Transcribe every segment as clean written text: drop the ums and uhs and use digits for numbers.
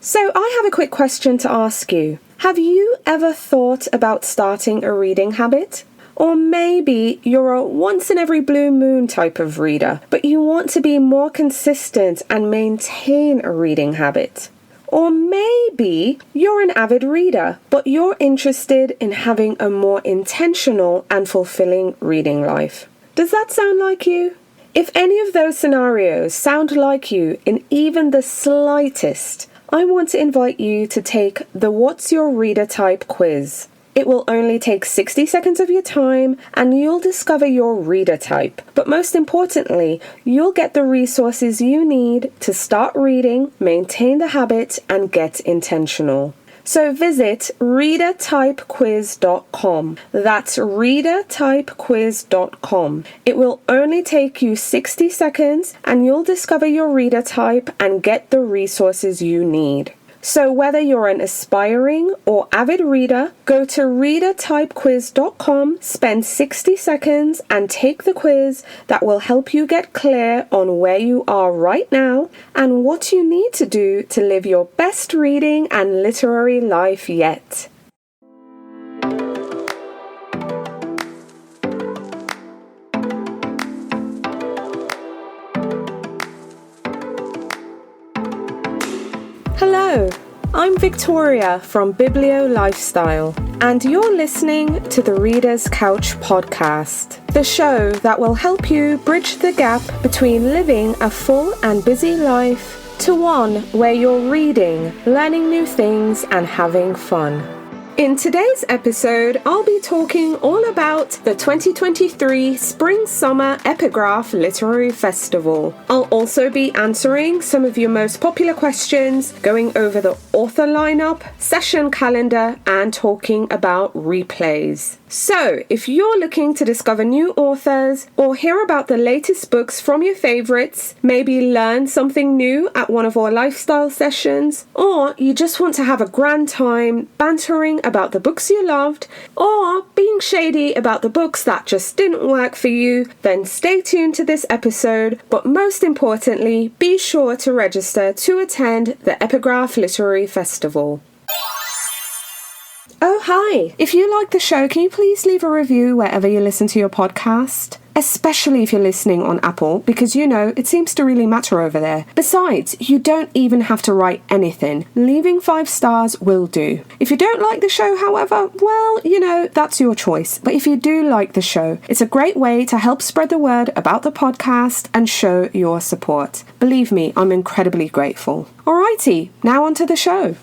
So I have a quick question to ask you. Have you ever thought about starting a reading habit? Or maybe you're a once in every blue moon type of reader, but you want to be more consistent and maintain a reading habit. Or maybe you're an avid reader, but you're interested in having a more intentional and fulfilling reading life. Does that sound like you? If any of those scenarios sound like you in even the slightest, I want to invite you to take the What's Your Reader Type quiz. It will only take 60 seconds of your time and you'll discover your reader type. But most importantly, you'll get the resources you need to start reading, maintain the habit, and get intentional. So visit readertypequiz.com. That's readertypequiz.com. It will only take you 60 seconds and you'll discover your reader type and get the resources you need. So whether you're an aspiring or avid reader, go to readertypequiz.com, spend 60 seconds and take the quiz that will help you get clear on where you are right now and what you need to do to live your best reading and literary life yet. Hello, I'm Victoria from Biblio Lifestyle, and you're listening to the Reader's Couch podcast, the show that will help you bridge the gap between living a full and busy life to one where you're reading, learning new things, and having fun. In today's episode, I'll be talking all about the 2023 Spring-Summer Epigraph Literary Festival. I'll also be answering some of your most popular questions, going over the author lineup, session calendar, and talking about replays. So, if you're looking to discover new authors or hear about the latest books from your favorites, maybe learn something new at one of our lifestyle sessions, or you just want to have a grand time bantering about the books you loved, or being shady about the books that just didn't work for you, then stay tuned to this episode, but most importantly, be sure to register to attend the Epigraph Literary Festival. Oh, hi! If you like the show, can you please leave a review wherever you listen to your podcast? Especially if you're listening on Apple, because it seems to really matter over there. Besides, you don't even have to write anything. Leaving 5 stars will do. If you don't like the show, however, well, that's your choice. But if you do like the show, it's a great way to help spread the word about the podcast and show your support. Believe me, I'm incredibly grateful. Alrighty, now on to the show.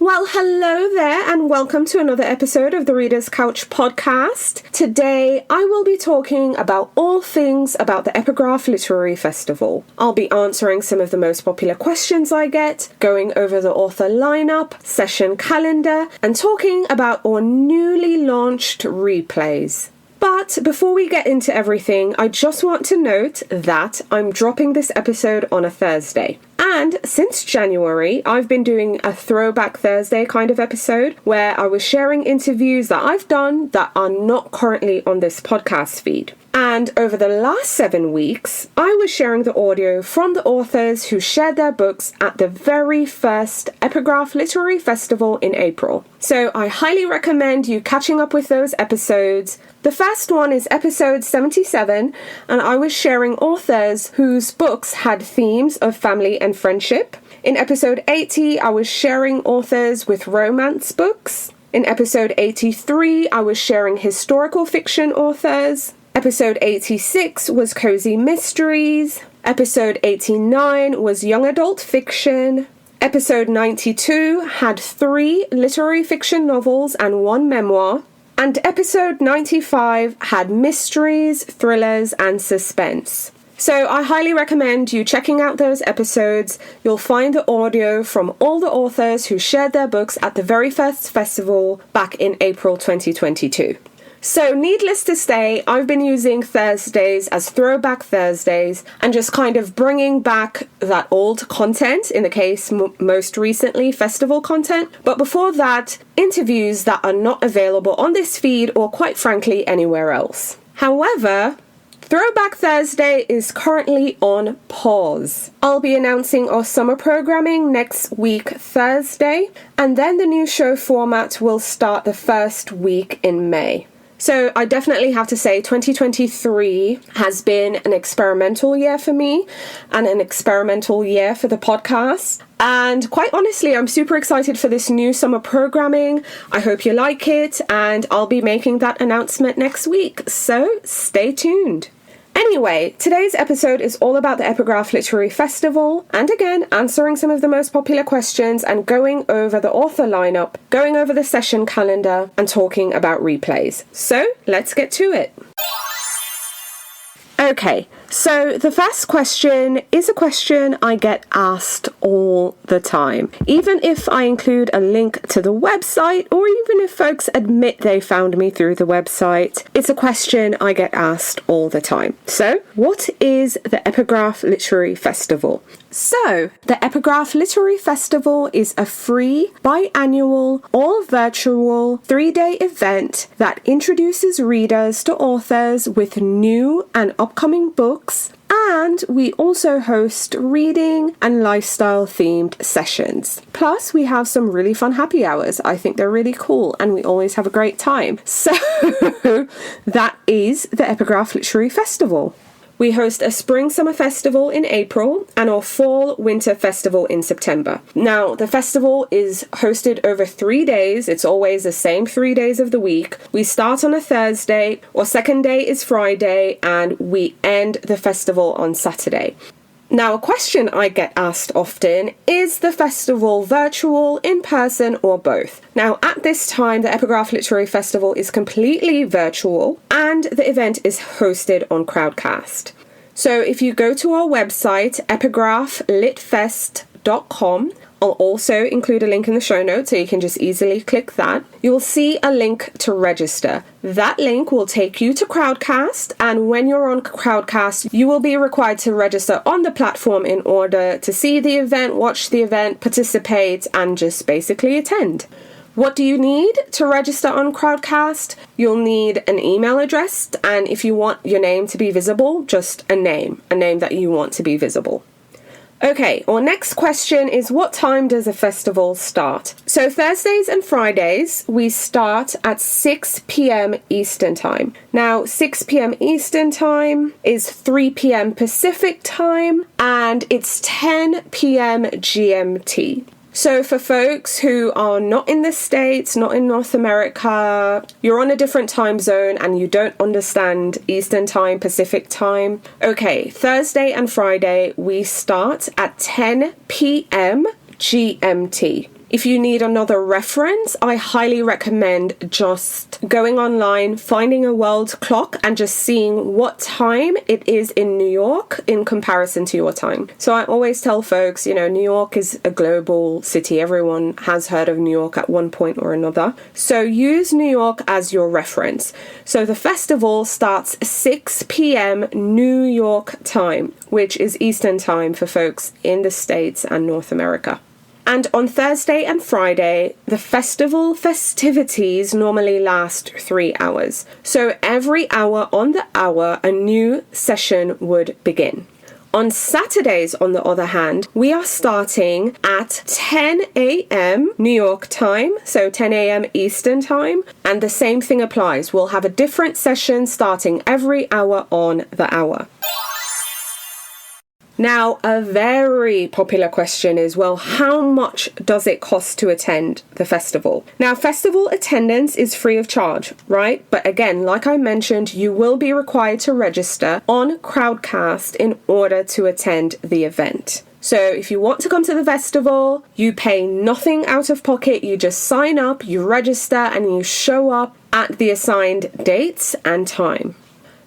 Well, hello there and welcome to another episode of the Reader's Couch podcast. Today, I will be talking about all things about the Epigraph Literary Festival. I'll be answering some of the most popular questions I get, going over the author lineup, session calendar, and talking about our newly launched replays. But before we get into everything, I just want to note that I'm dropping this episode on a Thursday. And since January, I've been doing a Throwback Thursday kind of episode where I was sharing interviews that I've done that are not currently on this podcast feed. And over the last 7 weeks, I was sharing the audio from the authors who shared their books at the very first Epigraph Literary Festival in April. So I highly recommend you catching up with those episodes. The first one is episode 77, and I was sharing authors whose books had themes of family and friendship. In episode 80, I was sharing authors with romance books. In episode 83, I was sharing historical fiction authors. Episode 86 was Cozy Mysteries. Episode 89 was Young Adult Fiction. Episode 92 had 3 literary fiction novels and 1 memoir. And episode 95 had mysteries, thrillers, and suspense. So I highly recommend you checking out those episodes. You'll find the audio from all the authors who shared their books at the very first festival back in April 2022. So needless to say, I've been using Thursdays as Throwback Thursdays and just kind of bringing back that old content, in the case most recently festival content, but before that, interviews that are not available on this feed or quite frankly anywhere else. However, Throwback Thursday is currently on pause. I'll be announcing our summer programming next week, Thursday, and then the new show format will start the first week in May. So I definitely have to say 2023 has been an experimental year for me and an experimental year for the podcast. And quite honestly, I'm super excited for this new summer programming. I hope you like it, and I'll be making that announcement next week. So stay tuned. Anyway, today's episode is all about the Epigraph Literary Festival, and again, answering some of the most popular questions and going over the author lineup, going over the session calendar, and talking about replays. So, let's get to it. Okay, so the first question is a question I get asked all the time. Even if I include a link to the website, or even if folks admit they found me through the website, it's a question I get asked all the time. So, what is the Epigraph Literary Festival? So, the Epigraph Literary Festival is a free, biannual, all-virtual, 3-day event that introduces readers to authors with new and upcoming books, and we also host reading and lifestyle-themed sessions. Plus, we have some really fun happy hours. I think they're really cool, and we always have a great time. So, that is the Epigraph Literary Festival. We host a spring-summer festival in April and our fall-winter festival in September. Now, the festival is hosted over 3 days. It's always the same 3 days of the week. We start on a Thursday, our second day is Friday, and we end the festival on Saturday. Now, a question I get asked often, is the festival virtual, in person, or both? Now, at this time, the Epigraph Literary Festival is completely virtual, and the event is hosted on Crowdcast. So if you go to our website, epigraphlitfest.com, I'll also include a link in the show notes so you can just easily click that. You'll see a link to register. That link will take you to Crowdcast, and when you're on Crowdcast, you will be required to register on the platform in order to see the event, watch the event, participate, and just basically attend. What do you need to register on Crowdcast? You'll need an email address, and if you want your name to be visible, just a name that you want to be visible. Okay, our next question is, what time does a festival start? So Thursdays and Fridays, we start at 6 p.m. Eastern Time. Now, 6 p.m. Eastern Time is 3 p.m. Pacific Time, and it's 10 p.m. GMT. So for folks who are not in the States, not in North America, you're on a different time zone and you don't understand Eastern Time, Pacific Time. Okay, Thursday and Friday, we start at 10 p.m. GMT. If you need another reference, I highly recommend just going online, finding a world clock, and just seeing what time it is in New York in comparison to your time. So I always tell folks, New York is a global city. Everyone has heard of New York at one point or another. So use New York as your reference. So the festival starts 6 p.m. New York time, which is Eastern Time for folks in the States and North America. And on Thursday and Friday, the festival festivities normally last 3 hours. So every hour on the hour, a new session would begin. On Saturdays, on the other hand, we are starting at 10 a.m. New York time, so 10 a.m. Eastern time, and the same thing applies. We'll have a different session starting every hour on the hour. Now, a very popular question is, well, how much does it cost to attend the festival? Now, festival attendance is free of charge, right? But again, like I mentioned, you will be required to register on Crowdcast in order to attend the event. So if you want to come to the festival, you pay nothing out of pocket. You just sign up, you register, and you show up at the assigned dates and time.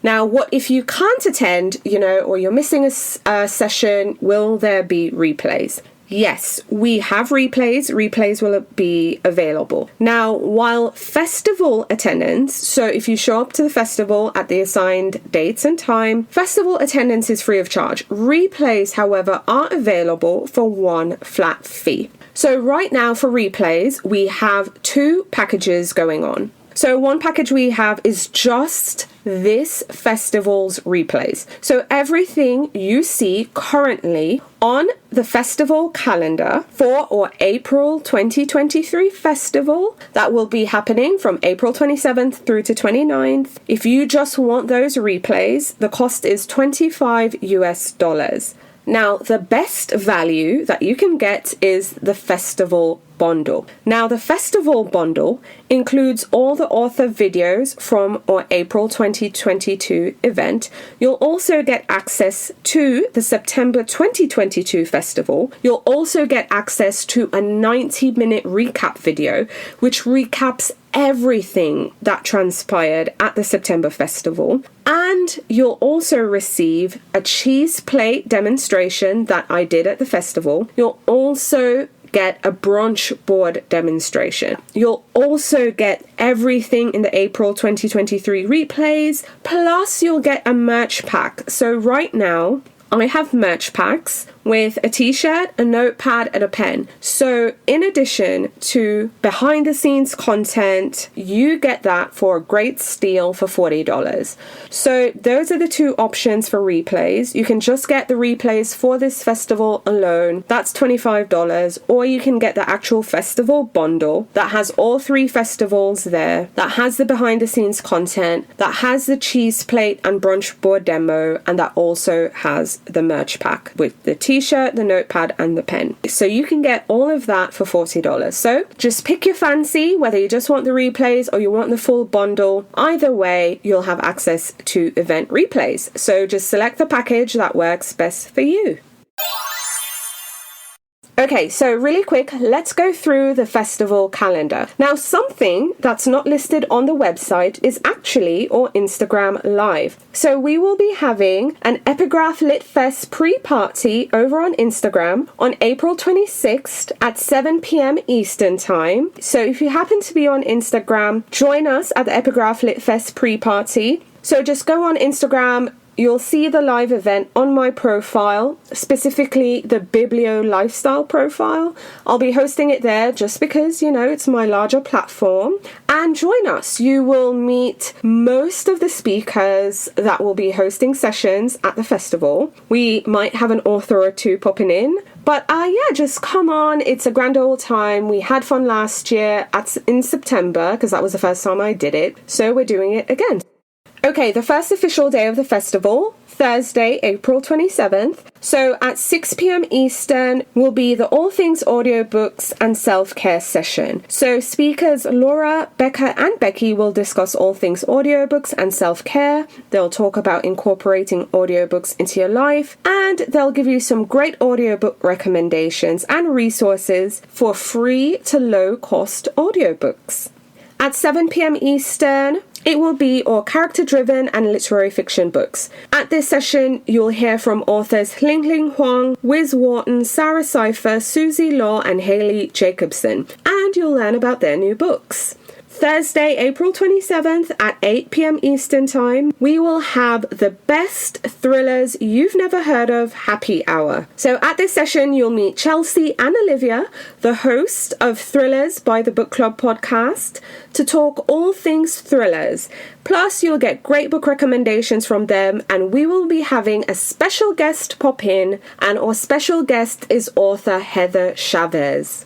Now, what if you can't attend, or you're missing a session? Will there be replays? Yes, we have replays. Replays will be available. Now, while festival attendance, so if you show up to the festival at the assigned dates and time, festival attendance is free of charge. Replays, however, are available for one flat fee. So right now for replays, we have 2 packages going on. So one package we have is just this festival's replays. So everything you see currently on the festival calendar for our April 2023 festival that will be happening from April 27th through to 29th. If you just want those replays, the cost is $25 US. Now, the best value that you can get is the festival bundle. Now, the festival bundle includes all the author videos from our April 2022 event. You'll also get access to the September 2022 festival. You'll also get access to a 90-minute recap video, which recaps everything that transpired at the September festival. And you'll also receive a cheese plate demonstration that I did at the festival. You'll also get a brunch board demonstration. You'll also get everything in the April 2023 replays, plus you'll get a merch pack. So right now, I have merch packs with a t-shirt, a notepad, and a pen. So in addition to behind the scenes content, you get that for a great steal for $40. So those are the two options for replays. You can just get the replays for this festival alone. That's $25. Or you can get the actual festival bundle that has all three festivals there, that has the behind the scenes content, that has the cheese plate and brunch board demo, and that also has the merch pack with the t-shirt, the notepad, and the pen. So you can get all of that for $40. So just pick your fancy, whether you just want the replays or you want the full bundle. Either way, you'll have access to event replays. So just select the package that works best for you. Okay, so really quick, let's go through the festival calendar. Now, something that's not listed on the website is actually our Instagram Live. So we will be having an Epigraph Lit Fest pre-party over on Instagram on April 26th at 7 p.m. Eastern Time. So if you happen to be on Instagram, join us at the Epigraph Lit Fest pre-party. So just go on Instagram. You'll see the live event on my profile, specifically the Biblio Lifestyle profile. I'll be hosting it there just because, it's my larger platform. And join us. You will meet most of the speakers that will be hosting sessions at the festival. We might have an author or two popping in. But just come on. It's a grand old time. We had fun last year in September because that was the first time I did it. So we're doing it again. Okay, the first official day of the festival, Thursday, April 27th. So at 6 p.m. Eastern will be the All Things Audiobooks and Self-Care session. So speakers Laura, Becca, and Becky will discuss all things audiobooks and self-care. They'll talk about incorporating audiobooks into your life, and they'll give you some great audiobook recommendations and resources for free to low-cost audiobooks. At 7 p.m. Eastern, it will be our character-driven and literary fiction books. At this session, you'll hear from authors Ling Huang, Wiz Wharton, Sarah Cipher, Susie Law, and Haley Jacobson, and you'll learn about their new books. Thursday, April 27th at 8 p.m. Eastern Time, we will have the best thrillers you've never heard of happy hour. So at this session, you'll meet Chelsea and Olivia, the host of Thrillers by the Book Club podcast, to talk all things thrillers. Plus, you'll get great book recommendations from them, and we will be having a special guest pop in, and our special guest is author Heather Chavez.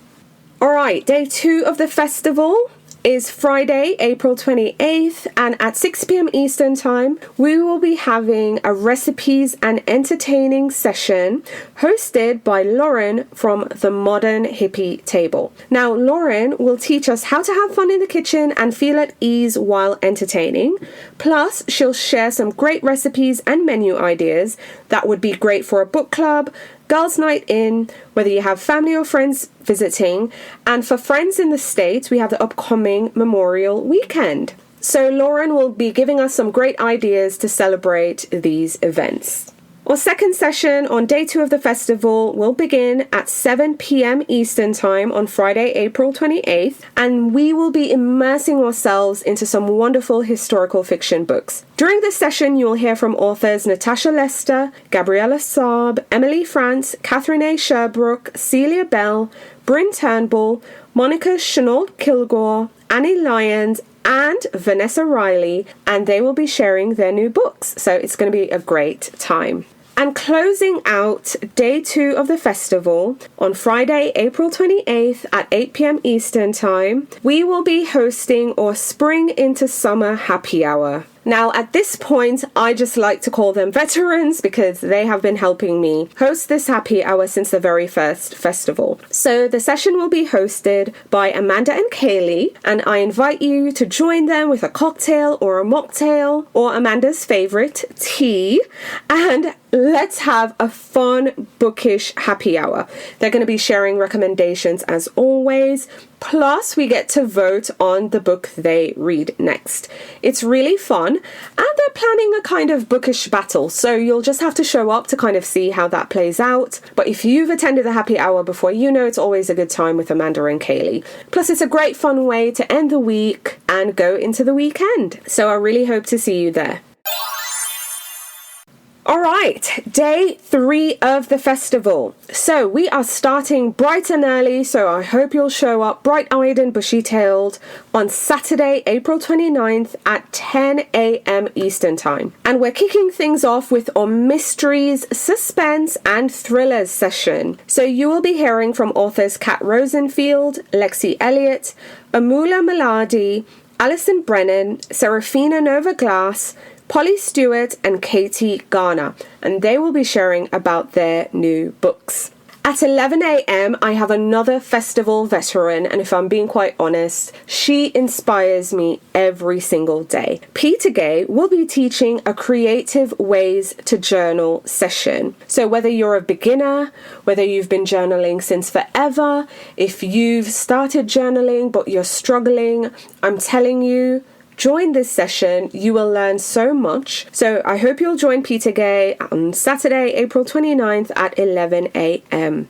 All right, day 2 of the festival is Friday, April 28th, and at 6 p.m. Eastern Time, we will be having a recipes and entertaining session hosted by Lauren from the Modern Hippie Table. Now, Lauren will teach us how to have fun in the kitchen and feel at ease while entertaining. Plus, she'll share some great recipes and menu ideas that would be great for a book club, girls' night in, whether you have family or friends visiting, and for friends in the States, we have the upcoming Memorial Weekend. So Lauren will be giving us some great ideas to celebrate these events. Our second session on day 2 of the festival will begin at 7 p.m. Eastern Time on Friday, April 28th, and we will be immersing ourselves into some wonderful historical fiction books. During this session, you'll hear from authors Natasha Lester, Gabriella Saab, Emily France, Catherine A. Sherbrooke, Celia Bell, Bryn Turnbull, Monica Chenault Kilgore, Annie Lyons, and Vanessa Riley, and they will be sharing their new books. So it's going to be a great time. And closing out day 2 of the festival on Friday, April 28th at 8 p.m. Eastern Time, we will be hosting our Spring into Summer Happy Hour. Now, at this point, I just like to call them veterans because they have been helping me host this happy hour since the very first festival. So the session will be hosted by Amanda and Kaylee, and I invite you to join them with a cocktail or a mocktail or Amanda's favorite, tea, and let's have a fun, bookish happy hour. They're going to be sharing recommendations as always. Plus, we get to vote on the book they read next. It's really fun, and they're planning a kind of bookish battle, so you'll just have to show up to kind of see how that plays out. But if you've attended the happy hour before, you know it's always a good time with Amanda and Kaylee. Plus, it's a great fun way to end the week and go into the weekend. So I really hope to see you there. All right, day 3 of the festival. So we are starting bright and early, so I hope you'll show up bright-eyed and bushy-tailed on Saturday, April 29th at 10 a.m. Eastern Time. And we're kicking things off with our mysteries, suspense, and thrillers session. So you will be hearing from authors Kat Rosenfield, Lexi Elliott, Amula Maladi, Alison Brennan, Serafina Nova Glass, Polly Stewart and Katie Garner, and they will be sharing about their new books. At 11 a.m, I have another festival veteran, and if I'm being quite honest, she inspires me every single day. Peter Gay will be teaching a creative ways to journal session. So whether you're a beginner, whether you've been journaling since forever, if you've started journaling but you're struggling, I'm telling you, join this session. You will learn so much. So I hope you'll join Peter Gay on Saturday, April 29th at 11 a.m.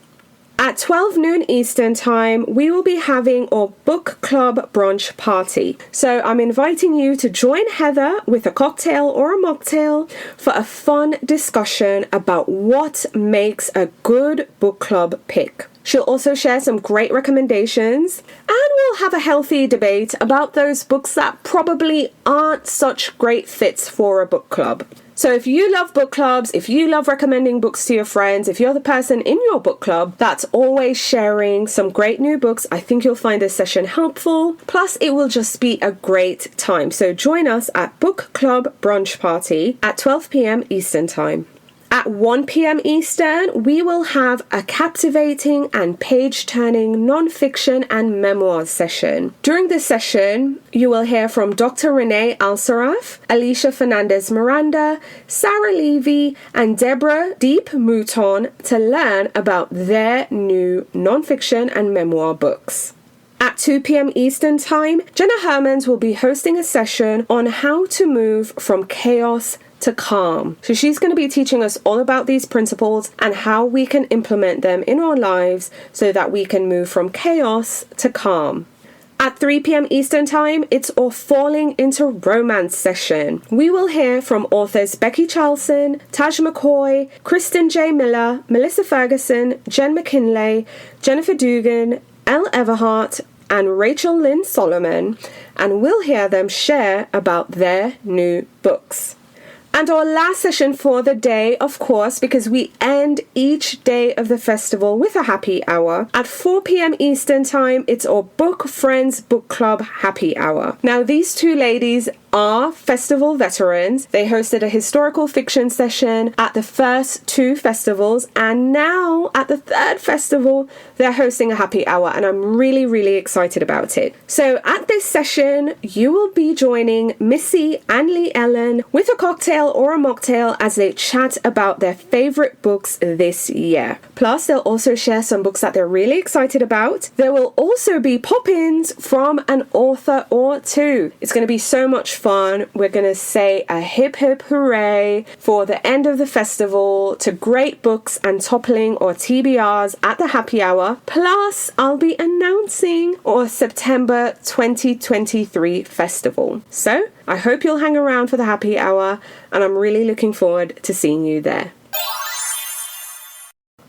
At 12 noon Eastern Time, we will be having our book club brunch party. So I'm inviting you to join Heather with a cocktail or a mocktail for a fun discussion about what makes a good book club pick. She'll also share some great recommendations, and we'll have a healthy debate about those books that probably aren't such great fits for a book club. So if you love book clubs, if you love recommending books to your friends, if you're the person in your book club that's always sharing some great new books, I think you'll find this session helpful. Plus, it will just be a great time. So join us at Book Club Brunch Party at 12 p.m. Eastern Time. At 1 p.m. Eastern, we will have a captivating and page-turning non-fiction and memoirs session. During this session, you will hear from Dr. Renee Alsaraf, Alicia Fernandez-Miranda, Sarah Levy, and Deborah Deep Mouton to learn about their new non-fiction and memoir books. At 2 p.m. Eastern Time, Jenna Hermans will be hosting a session on how to move from chaos to calm. So she's going to be teaching us all about these principles and how we can implement them in our lives so that we can move from chaos to calm. At 3 p.m. Eastern Time, it's our Falling into Romance session. We will hear from authors Becky Charlson, Taj McCoy, Kristen J. Miller, Melissa Ferguson, Jen McKinley, Jennifer Dugan, Elle Everhart, and Rachel Lynn Solomon, and we'll hear them share about their new books. And our last session for the day, of course, because we end each day of the festival with a happy hour. At 4 p.m. Eastern Time, it's our Book Friends Book Club happy hour. Now, these two ladies are festival veterans. They hosted a historical fiction session at the first 2 festivals, and now at the 3rd festival, they're hosting a happy hour, and I'm really, really excited about it. So at this session, you will be joining Missy and Lee Ellen with a cocktail or a mocktail as they chat about their favorite books this year. Plus, they'll also share some books that they're really excited about. There will also be pop-ins from an author or two. It's going to be so much fun. We're going to say a hip hip hooray for the end of the festival to great books and toppling or TBRs at the happy hour. Plus, I'll be announcing our September 2023 festival. So, I hope you'll hang around for the happy hour, and I'm really looking forward to seeing you there.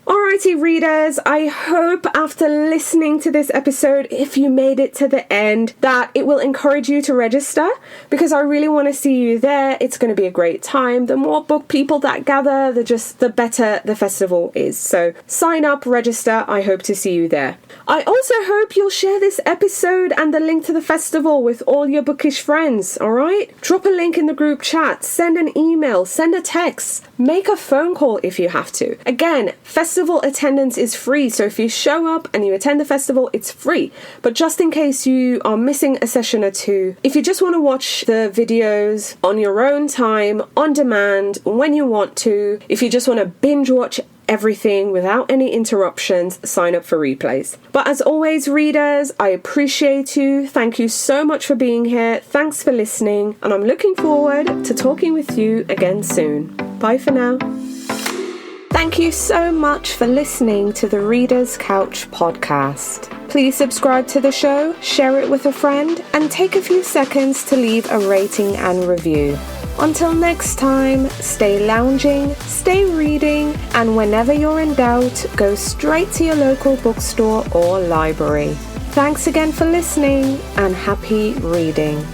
Alright Alrighty, readers, I hope after listening to this episode, if you made it to the end, that it will encourage you to register, because I really want to see you there. It's going to be a great time. The more book people that gather, the better the festival is. So sign up, register. I hope to see you there. I also hope you'll share this episode and the link to the festival with all your bookish friends, alright? Drop a link in the group chat, send an email, send a text, make a phone call if you have to. Again, festival attendance is free, so if you show up and you attend the festival, it's free. But just in case you are missing a session or two, if you just want to watch the videos on your own time, on demand, when you want to, if you just want to binge watch everything without any interruptions, sign up for replays. But as always, readers, I appreciate you. Thank you so much for being here. Thanks for listening, and I'm looking forward to talking with you again soon. Bye for now. Thank you so much for listening to the Reader's Couch podcast. Please subscribe to the show, share it with a friend, and take a few seconds to leave a rating and review. Until next time, stay lounging, stay reading, and whenever you're in doubt, go straight to your local bookstore or library. Thanks again for listening, and happy reading.